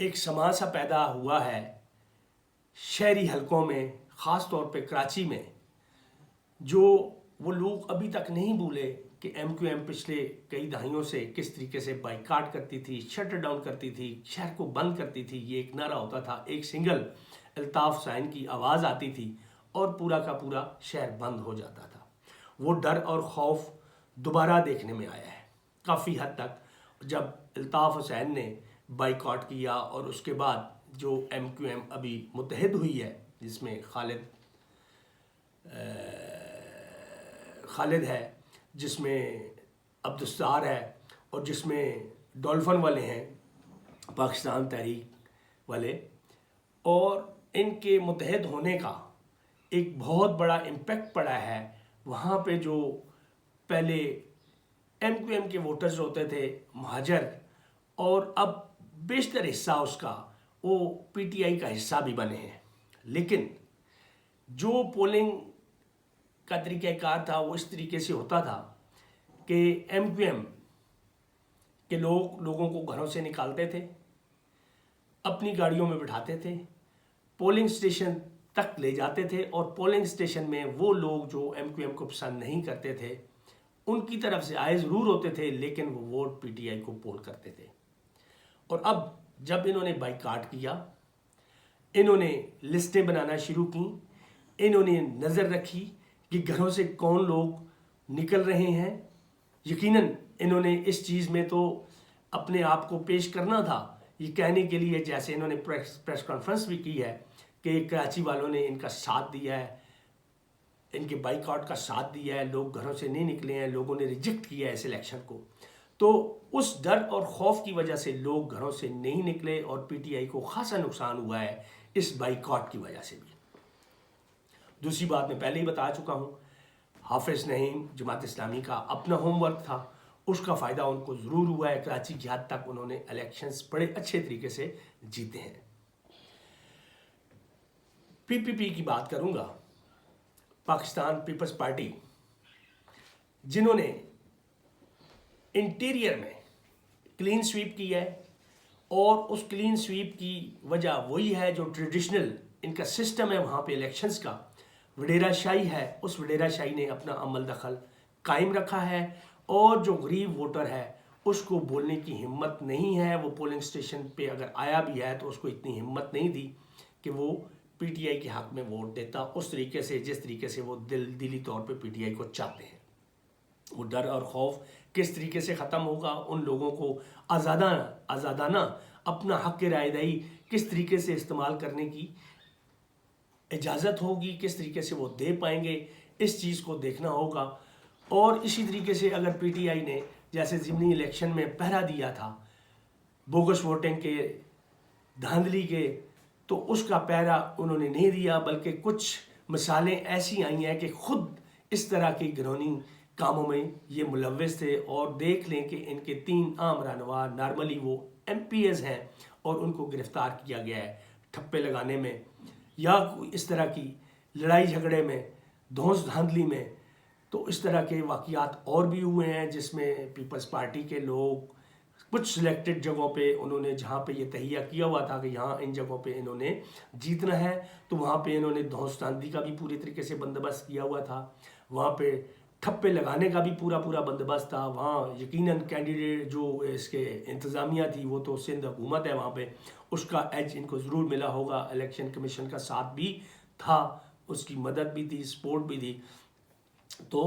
ایک سما سا پیدا ہوا ہے شہری حلقوں میں، خاص طور پہ کراچی میں، جو وہ لوگ ابھی تک نہیں بھولے کہ ایم کیو ایم پچھلے کئی دہائیوں سے کس طریقے سے بائیکاٹ کرتی تھی، شٹر ڈاؤن کرتی تھی، شہر کو بند کرتی تھی. یہ ایک نعرہ ہوتا تھا، ایک سنگل الطاف حسین کی آواز آتی تھی اور پورا کا پورا شہر بند ہو جاتا تھا. وہ ڈر اور خوف دوبارہ دیکھنے میں آیا ہے کافی حد تک جب الطاف حسین نے بائیکاٹ کیا، اور اس کے بعد جو ایم کیو ایم ابھی متحد ہوئی ہے، جس میں خالد ہے، جس میں عبدالستار ہے، اور جس میں ڈولفن والے ہیں، پاکستان تحریک والے، اور ان کے متحد ہونے کا ایک بہت بڑا امپیکٹ پڑا ہے. وہاں پہ جو پہلے ایم کیو ایم کے ووٹرز ہوتے تھے مہاجر، اور اب بیشتر حصہ اس کا وہ پی ٹی آئی کا حصہ بھی بنے ہیں. لیکن جو پولنگ کا طریقہ کار تھا وہ اس طریقے سے ہوتا تھا کہ ایم کیو ایم کے لوگوں کو گھروں سے نکالتے تھے، اپنی گاڑیوں میں بٹھاتے تھے، پولنگ سٹیشن تک لے جاتے تھے، اور پولنگ سٹیشن میں وہ لوگ جو ایم کیو ایم کو پسند نہیں کرتے تھے ان کی طرف سے آئے ضرور ہوتے تھے، لیکن وہ ووٹ پی ٹی آئی کو پول کرتے تھے. اور اب جب انہوں نے بائیکاٹ کیا، انہوں نے لسٹیں بنانا شروع کی، انہوں نے نظر رکھی کہ گھروں سے کون لوگ نکل رہے ہیں. یقیناً انہوں نے اس چیز میں تو اپنے آپ کو پیش کرنا تھا یہ کہنے کے لیے، جیسے انہوں نے پریس کانفرنس بھی کی ہے کہ کراچی والوں نے ان کا ساتھ دیا ہے، ان کے بائیکاٹ کا ساتھ دیا ہے، لوگ گھروں سے نہیں نکلے ہیں، لوگوں نے ریجیکٹ کیا ہے اس الیکشن کو. تو اس ڈر اور خوف کی وجہ سے لوگ گھروں سے نہیں نکلے، اور پی ٹی آئی کو خاصا نقصان ہوا ہے اس بائیکاٹ کی وجہ سے بھی. دوسری بات میں پہلے ہی بتا چکا ہوں، حافظ نعیم جماعت اسلامی کا اپنا ہوم ورک تھا، اس کا فائدہ ان کو ضرور ہوا ہے. کراچی کی حد تک انہوں نے الیکشنز بڑے اچھے طریقے سے جیتے ہیں. پی پی پی کی بات کروں گا، پاکستان پیپلز پارٹی، جنہوں نے انٹیریئر میں کلین سویپ کی ہے، اور اس کلین سویپ کی وجہ وہی ہے جو ٹریڈیشنل ان کا سسٹم ہے وہاں پہ الیکشنز کا، وڈیرا شاہی ہے. اس وڈیرا شاہی نے اپنا عمل دخل قائم رکھا ہے، اور جو غریب ووٹر ہے اس کو بولنے کی ہمت نہیں ہے. وہ پولنگ سٹیشن پہ اگر آیا بھی ہے تو اس کو اتنی ہمت نہیں دی کہ وہ پی ٹی آئی کے حق میں ووٹ دیتا اس طریقے سے جس طریقے سے وہ دلی طور پہ پی ٹی آئی کو چاہتے ہیں. وہ ڈر اور خوف کس طریقے سے ختم ہوگا، ان لوگوں کو آزادانہ اپنا حق رائے دہی کس طریقے سے استعمال کرنے کی اجازت ہوگی، کس طریقے سے وہ دے پائیں گے، اس چیز کو دیکھنا ہوگا. اور اسی طریقے سے اگر پی ٹی آئی نے جیسے ضمنی الیکشن میں پہرا دیا تھا بوگس ووٹنگ کے، دھاندلی کے، تو اس کا پہرا انہوں نے نہیں دیا، بلکہ کچھ مثالیں ایسی آئی ہیں کہ خود اس طرح کی گھرونی کاموں میں یہ ملوث تھے. اور دیکھ لیں کہ ان کے 3 عام رہنما نارملی وہ ایم پی ایز ہیں، اور ان کو گرفتار کیا گیا ہے ٹھپے لگانے میں یا اس طرح کی لڑائی جھگڑے میں، دھونس دھاندلی میں. تو اس طرح کے واقعات اور بھی ہوئے ہیں جس میں پیپلز پارٹی کے لوگ کچھ سلیکٹڈ جگہوں پہ انہوں نے، جہاں پہ یہ تہیہ کیا ہوا تھا کہ یہاں ان جگہوں پہ انہوں نے جیتنا ہے، تو وہاں پہ انہوں نے دھونس دھاندلی کا بھی پوری طریقے سے بندوبست کیا ہوا تھا، وہاں پہ ٹھپے لگانے کا بھی پورا بندوبست تھا. وہاں یقیناً کینڈیڈیٹ جو اس کے انتظامیہ تھی وہ تو سندھ حکومت ہے، وہاں پہ اس کا ایج ان کو ضرور ملا ہوگا. الیکشن کمیشن کا ساتھ بھی تھا، اس کی مدد بھی تھی، سپورٹ بھی تھی. تو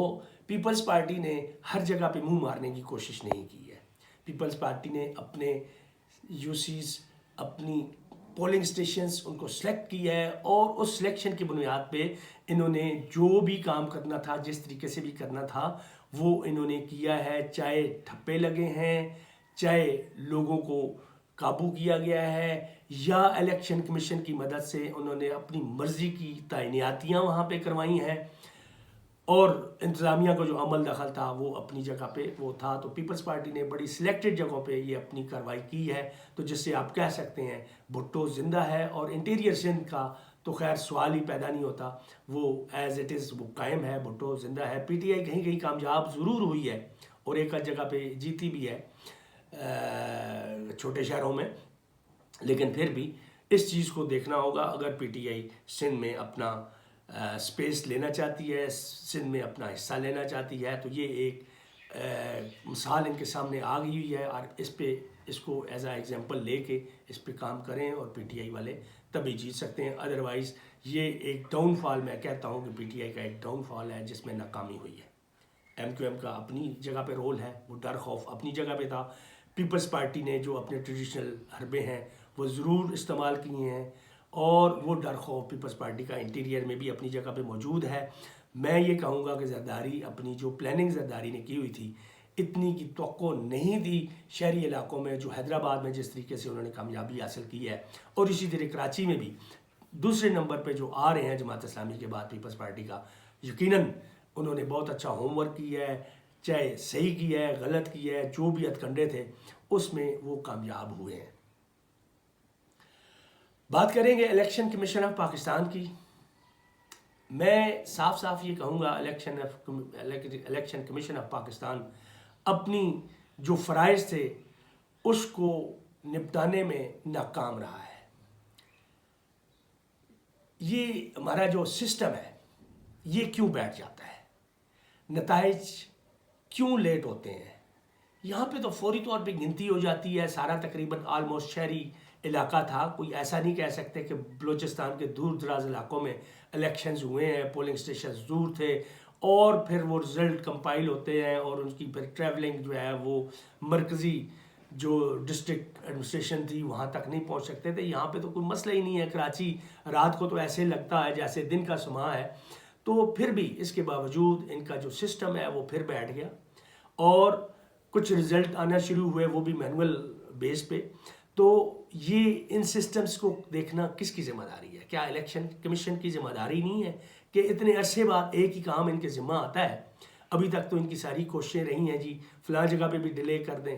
پیپلز پارٹی نے ہر جگہ پہ منہ مارنے کی کوشش نہیں کی ہے. پیپلز پارٹی نے اپنے یو سیز، اپنی پولنگ سٹیشنز ان کو سلیکٹ کیا ہے، اور اس سلیکشن کی بنیاد پہ انہوں نے جو بھی کام کرنا تھا، جس طریقے سے بھی کرنا تھا وہ انہوں نے کیا ہے. چاہے ٹھپے لگے ہیں، چاہے لوگوں کو قابو کیا گیا ہے، یا الیکشن کمیشن کی مدد سے انہوں نے اپنی مرضی کی تعیناتیاں وہاں پہ کروائی ہیں، اور انتظامیہ کو جو عمل دخل تھا وہ اپنی جگہ پہ وہ تھا. تو پیپلز پارٹی نے بڑی سلیکٹڈ جگہوں پہ یہ اپنی کارروائی کی ہے، تو جس سے آپ کہہ سکتے ہیں بھٹو زندہ ہے. اور انٹیریئر سندھ کا تو خیر سوال ہی پیدا نہیں ہوتا، وہ ایز اٹ از وہ قائم ہے، بھٹو زندہ ہے. پی ٹی آئی کہیں کہیں کامیاب ضرور ہوئی ہے، اور ایک جگہ پہ جیتی بھی ہے چھوٹے شہروں میں، لیکن پھر بھی اس چیز کو دیکھنا ہوگا، اگر پی ٹی آئی سندھ میں اپنا سپیس لینا چاہتی ہے، سندھ میں اپنا حصہ لینا چاہتی ہے، تو یہ ایک مثال ان کے سامنے آ گئی ہوئی ہے، اور اس کو ایز اے ایگزامپل لے کے اس پہ کام کریں، اور پی ٹی آئی والے تبھی جیت سکتے ہیں۔ ادروائز یہ ایک ڈاؤن فال، میں کہتا ہوں کہ پی ٹی آئی کا ایک ڈاؤن فال ہے جس میں ناکامی ہوئی ہے۔ ایم کیو ایم کا اپنی جگہ پہ رول ہے، وہ ڈر خوف اپنی جگہ پہ تھا۔ پیپلز پارٹی نے جو اپنے ٹریڈیشنل حربے ہیں وہ ضرور استعمال کیے ہیں، اور وہ ڈر خوف پیپلز پارٹی کا انٹیریئر میں بھی اپنی جگہ پہ موجود ہے۔ میں یہ کہوں گا کہ زرداری اپنی جو پلاننگ زرداری نے کی ہوئی تھی، اتنی کی توقع نہیں تھی شہری علاقوں میں، جو حیدرآباد میں جس طریقے سے انہوں نے کامیابی حاصل کی ہے، اور اسی طرح کراچی میں بھی دوسرے نمبر پہ جو آ رہے ہیں جماعت اسلامی کے بعد پیپلز پارٹی کا، یقیناً انہوں نے بہت اچھا ہوم ورک کیا ہے، چاہے صحیح کیا ہے غلط کیا ہے، جو بھی ہتھ کنڈے تھے اس میں وہ کامیاب ہوئے ہیں۔ بات کریں گے الیکشن کمیشن آف پاکستان کی۔ میں صاف صاف یہ کہوں گا، الیکشن کمیشن آف پاکستان اپنی جو فرائض تھے اس کو نپٹانے میں ناکام رہا ہے۔ یہ ہمارا جو سسٹم ہے یہ کیوں بیٹھ جاتا ہے، نتائج کیوں لیٹ ہوتے ہیں؟ یہاں پہ تو فوری طور پہ گنتی ہو جاتی ہے، سارا تقریباً آلموسٹ شہری علاقہ تھا، کوئی ایسا نہیں کہہ سکتے کہ بلوچستان کے دور دراز علاقوں میں الیکشنز ہوئے ہیں، پولنگ سٹیشنز دور تھے، اور پھر وہ رزلٹ کمپائل ہوتے ہیں، اور ان کی پھر ٹریولنگ جو ہے وہ مرکزی جو ڈسٹرکٹ ایڈمنسٹریشن تھی وہاں تک نہیں پہنچ سکتے تھے۔ یہاں پہ تو کوئی مسئلہ ہی نہیں ہے، کراچی رات کو تو ایسے لگتا ہے جیسے دن کا سما ہے، تو پھر بھی اس کے باوجود ان کا جو سسٹم ہے وہ پھر بیٹھ گیا، اور کچھ رزلٹ آنا شروع ہوئے وہ بھی مینول بیس پہ۔ تو یہ ان سسٹمز کو دیکھنا کس کی ذمہ داری ہے؟ کیا الیکشن کمیشن کی ذمہ داری نہیں ہے کہ اتنے عرصے بعد ایک ہی کام ان کے ذمہ آتا ہے؟ ابھی تک تو ان کی ساری کوششیں رہی ہیں جی فلاں جگہ پہ بھی ڈیلے کر دیں،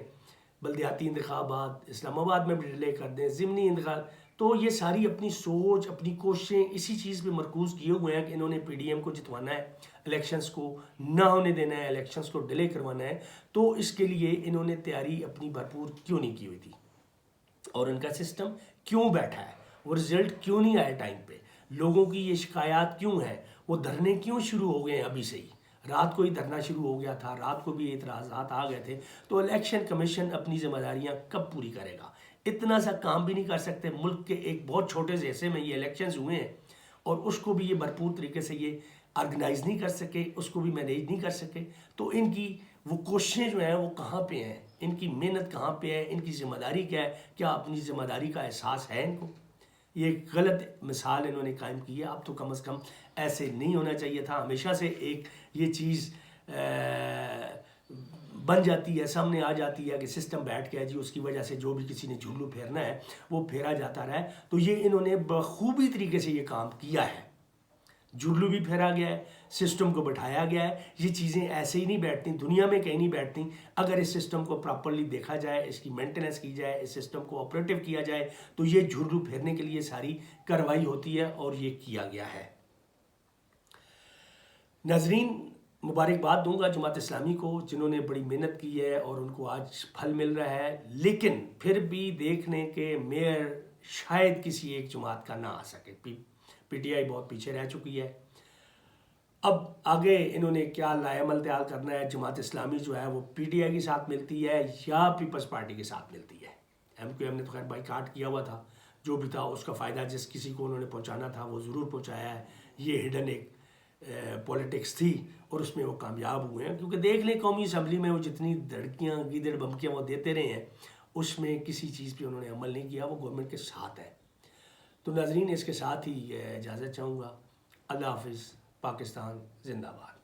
بلدیاتی انتخابات اسلام آباد میں بھی ڈیلے کر دیں، ضمنی انتخاب، تو یہ ساری اپنی سوچ اپنی کوششیں اسی چیز پہ مرکوز کیے ہوئے ہیں کہ انہوں نے پی ڈی ایم کو جتوانا ہے، الیکشنز کو نہ ہونے دینا ہے، الیکشنز کو ڈیلے کروانا ہے۔ تو اس کے لیے انہوں نے تیاری اپنی بھرپور کیوں نہیں کی ہوئی تھی، اور ان کا سسٹم کیوں بیٹھا ہے، وہ رزلٹ کیوں نہیں آئے ٹائم پہ، لوگوں کی یہ شکایات کیوں ہیں، وہ دھرنے کیوں شروع ہو گئے ہیں ابھی سے ہی؟ رات کو ہی دھرنا شروع ہو گیا تھا، رات کو بھی اعتراضات آ گئے تھے۔ تو الیکشن کمیشن اپنی ذمہ داریاں کب پوری کرے گا؟ اتنا سا کام بھی نہیں کر سکتے، ملک کے ایک بہت چھوٹے سے حصے میں یہ الیکشنز ہوئے ہیں، اور اس کو بھی یہ بھرپور طریقے سے یہ آرگنائز نہیں کر سکے، اس کو بھی مینیج نہیں کر سکے۔ تو ان کی وہ کوششیں جو ہیں وہ کہاں پہ ہیں، ان کی محنت کہاں پہ ہے، ان کی ذمہ داری کیا ہے؟ کیا اپنی ذمہ داری کا احساس ہے ان کو؟ یہ ایک غلط مثال انہوں نے قائم کی ہے۔ اب تو کم از کم ایسے نہیں ہونا چاہیے تھا۔ ہمیشہ سے ایک یہ چیز بن جاتی ہے، سامنے آ جاتی ہے کہ سسٹم بیٹھ گیا جی، اس کی وجہ سے جو بھی کسی نے جھولو پھیرنا ہے وہ پھیرا جاتا رہا ہے۔ تو یہ انہوں نے بخوبی طریقے سے یہ کام کیا ہے، جھولو بھی پھیرا گیا ہے، سسٹم کو بٹھایا گیا ہے۔ یہ چیزیں ایسے ہی نہیں بیٹھتی، دنیا میں کہیں نہیں بیٹھتی۔ اگر اس سسٹم کو پراپرلی دیکھا جائے، اس کی مینٹیننس کی جائے، اس سسٹم کو آپریٹو کیا جائے، تو یہ جھولو پھیرنے کے لیے ساری کارروائی ہوتی ہے، اور یہ کیا گیا ہے۔ ناظرین، مبارکباد دوں گا جماعت اسلامی کو، جنہوں نے بڑی محنت کی ہے اور ان کو آج پھل مل رہا ہے، لیکن پھر بھی دیکھنے کے میئر شاید کسی ایک جماعت کا نہ آ سکے۔ پی ٹی آئی بہت پیچھے رہ چکی ہے۔ اب آگے انہوں نے کیا لائے عمل تیار کرنا ہے؟ جماعت اسلامی جو ہے وہ پی ٹی آئی کے ساتھ ملتی ہے یا پیپلز پارٹی کے ساتھ ملتی ہے؟ ایم کیو ایم نے تو خیر بائیکاٹ کیا ہوا تھا، جو بھی تھا اس کا فائدہ جس کسی کو انہوں نے پہنچانا تھا وہ ضرور پہنچایا ہے۔ یہ ہڈن ایک پولیٹکس تھی، اور اس میں وہ کامیاب ہوئے ہیں، کیونکہ دیکھ لیں قومی اسمبلی میں وہ جتنی دھڑکیاں گیدڑ بمکیاں وہ دیتے رہے ہیں، اس میں کسی چیز پہ انہوں نے عمل نہیں کیا، وہ گورنمنٹ کے ساتھ ہے۔ تو ناظرین، اس کے ساتھ ہی اجازت چاہوں گا۔ اللہ حافظ۔ پاکستان زندہ باد۔